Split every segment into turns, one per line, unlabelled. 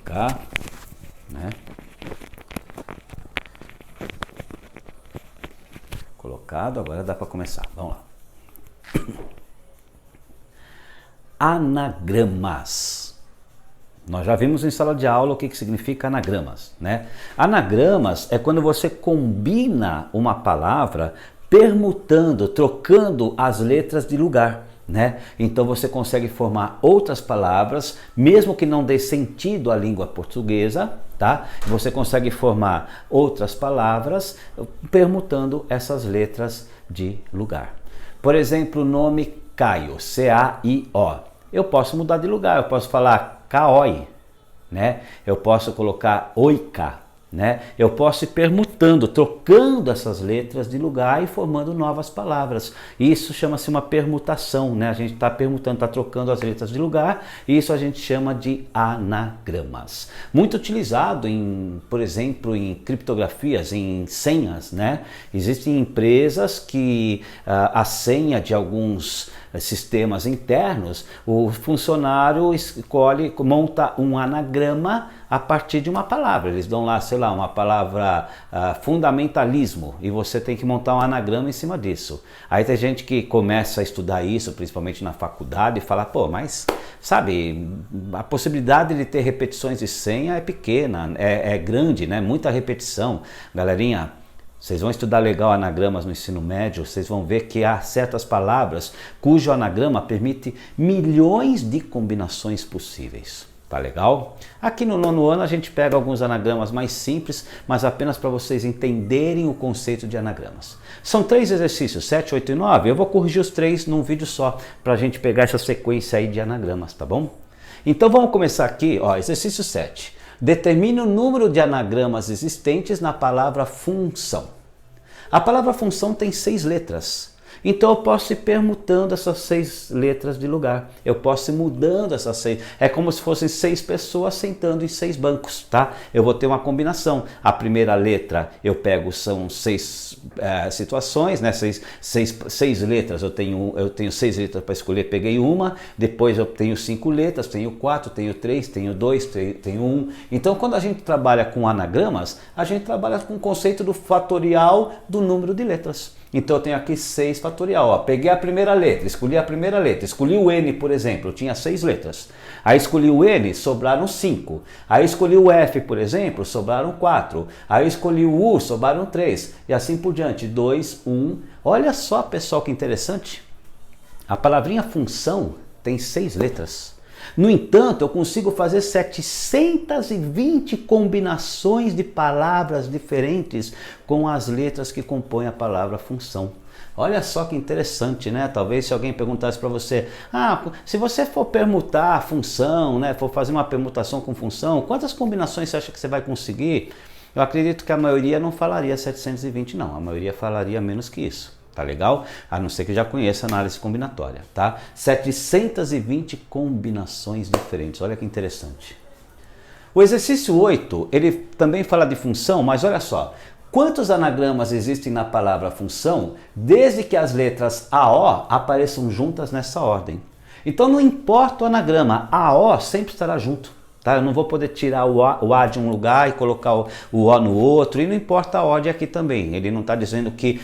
colocar, né? Colocado, agora dá para começar. Vamos lá. Anagramas. Nós já vimos em sala de aula o que significa anagramas, né? Anagramas é quando você combina uma palavra permutando, trocando as letras de lugar, né? Então você consegue formar outras palavras, mesmo que não dê sentido à língua portuguesa, tá? Você consegue formar outras palavras permutando essas letras de lugar. Por exemplo, o nome Caio, C-A-I-O. Eu posso mudar de lugar, eu posso falar Caoi, né? Eu posso colocar Oica, né? Eu posso ir permutando, trocando essas letras de lugar e formando novas palavras. Isso chama-se uma permutação, né? A gente está permutando, está trocando as letras de lugar, e isso a gente chama de anagramas. Muito utilizado por exemplo, em criptografias, em senhas, né? Existem empresas que a senha de alguns sistemas internos, o funcionário monta um anagrama a partir de uma palavra. Eles dão lá, sei lá, uma palavra fundamentalismo, e você tem que montar um anagrama em cima disso. Aí tem gente que começa a estudar isso, principalmente na faculdade, e fala, pô, mas sabe, a possibilidade de ter repetições de senha é pequena, é grande, né? Muita repetição. Galerinha, vocês vão estudar legal anagramas no ensino médio, vocês vão ver que há certas palavras cujo anagrama permite milhões de combinações possíveis. Tá legal? Aqui no 9º ano a gente pega alguns anagramas mais simples, mas apenas para vocês entenderem o conceito de anagramas. São 3 exercícios, 7, 8 e 9. Eu vou corrigir os 3 num vídeo só, para a gente pegar essa sequência aí de anagramas, tá bom? Então vamos começar aqui, ó, exercício 7. Determine o número de anagramas existentes na palavra função. A palavra função tem 6 letras. Então eu posso ir permutando essas 6 letras de lugar. Eu posso ir mudando essas 6. É como se fossem 6 pessoas sentando em 6 bancos, tá? Eu vou ter uma combinação. A primeira letra eu pego, são 6 situações, né? 6 letras. Eu tenho 6 letras para escolher, peguei uma. Depois eu tenho 5 letras, tenho 4, tenho 3, tenho 2, tenho 1. Então quando a gente trabalha com anagramas, a gente trabalha com o conceito do fatorial do número de letras. Então eu tenho aqui 6 fatorial, ó. Peguei a primeira letra, escolhi o N, por exemplo, eu tinha 6 letras. Aí escolhi o N, sobraram 5. Aí escolhi o F, por exemplo, sobraram 4. Aí escolhi o U, sobraram 3. E assim por diante, 2, 1. Olha só, pessoal, que interessante. A palavrinha função tem 6 letras. No entanto, eu consigo fazer 720 combinações de palavras diferentes com as letras que compõem a palavra função. Olha só que interessante, né? Talvez se alguém perguntasse para você, se você for permutar a função, né, for fazer uma permutação com função, quantas combinações você acha que você vai conseguir? Eu acredito que a maioria não falaria 720 não, a maioria falaria menos que isso. Tá legal? A não ser que já conheça a análise combinatória, tá? 720 combinações diferentes, olha que interessante. O exercício 8, ele também fala de função, mas olha só. Quantos anagramas existem na palavra função, desde que as letras AO apareçam juntas nessa ordem? Então não importa o anagrama, AO sempre estará junto. Tá? Eu não vou poder tirar o A de um lugar e colocar o O no outro, e não importa a ordem aqui também. Ele não está dizendo que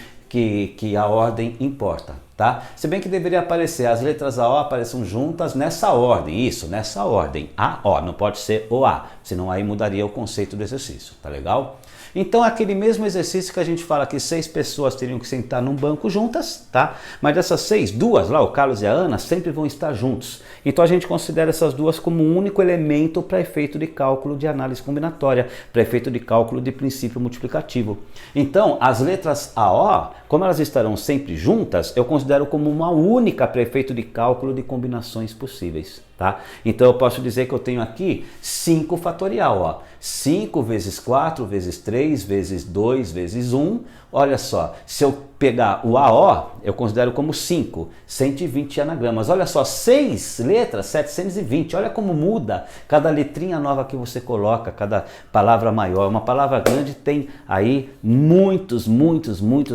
a ordem importa, tá? Se bem que deveria aparecer, as letras AO apareçam juntas nessa ordem, isso, nessa ordem, AO, não pode ser OA, senão aí mudaria o conceito do exercício, tá legal? Então aquele mesmo exercício que a gente fala que 6 pessoas teriam que sentar num banco juntas, tá? Mas dessas 6, 2 lá, o Carlos e a Ana, sempre vão estar juntos. Então a gente considera essas 2 como um único elemento para efeito de cálculo de análise combinatória, para efeito de cálculo de princípio multiplicativo. Então as letras AO, como elas estarão sempre juntas, eu considero como uma única para efeito de cálculo de combinações possíveis. Tá? Então eu posso dizer que eu tenho aqui 5 fatorial, ó. 5 vezes 4 vezes 3 vezes 2 vezes 1. Olha só, se eu pegar o AO, eu considero como 5, 120 anagramas. Olha só, 6 letras, 720. Olha como muda cada letrinha nova que você coloca, cada palavra maior. Uma palavra grande tem aí muitos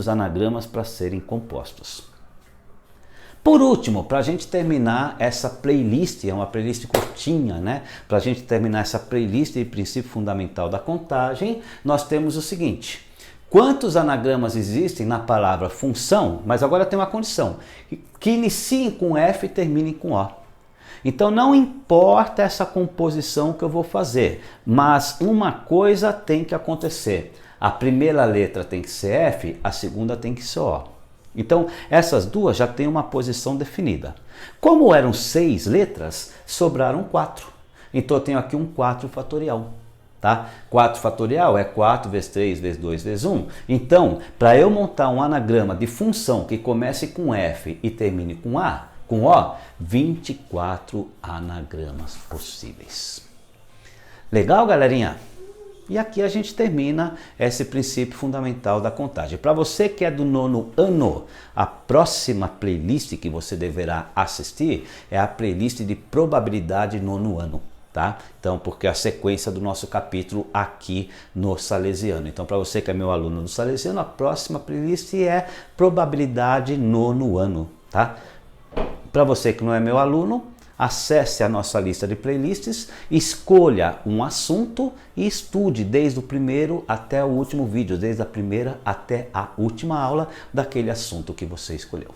anagramas para serem compostos. Por último, para a gente terminar essa playlist, é uma playlist curtinha, né? Para a gente terminar essa playlist de princípio fundamental da contagem, nós temos o seguinte: quantos anagramas existem na palavra função, mas agora tem uma condição, que iniciem com F e terminem com O. Então não importa essa composição que eu vou fazer, mas uma coisa tem que acontecer. A primeira letra tem que ser F, a segunda tem que ser O. Então essas duas já têm uma posição definida. Como eram 6 letras, sobraram 4. Então eu tenho aqui um 4 fatorial. Tá? 4 fatorial é 4 vezes 3 vezes 2 vezes 1. Então, para eu montar um anagrama de função que comece com F e termine com O, 24 anagramas possíveis. Legal, galerinha? E aqui a gente termina esse princípio fundamental da contagem. Para você que é do 9º ano, a próxima playlist que você deverá assistir é a playlist de probabilidade 9º ano. Tá? Então, porque é a sequência do nosso capítulo aqui no Salesiano. Então, para você que é meu aluno do Salesiano, a próxima playlist é probabilidade 9º ano. Tá? Para você que não é meu aluno, acesse a nossa lista de playlists, escolha um assunto e estude desde o primeiro até o último vídeo, desde a primeira até a última aula daquele assunto que você escolheu.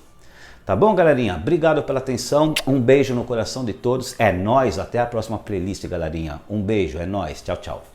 Tá bom, galerinha? Obrigado pela atenção, um beijo no coração de todos, é nóis, até a próxima playlist, galerinha. Um beijo, é nóis, tchau, tchau.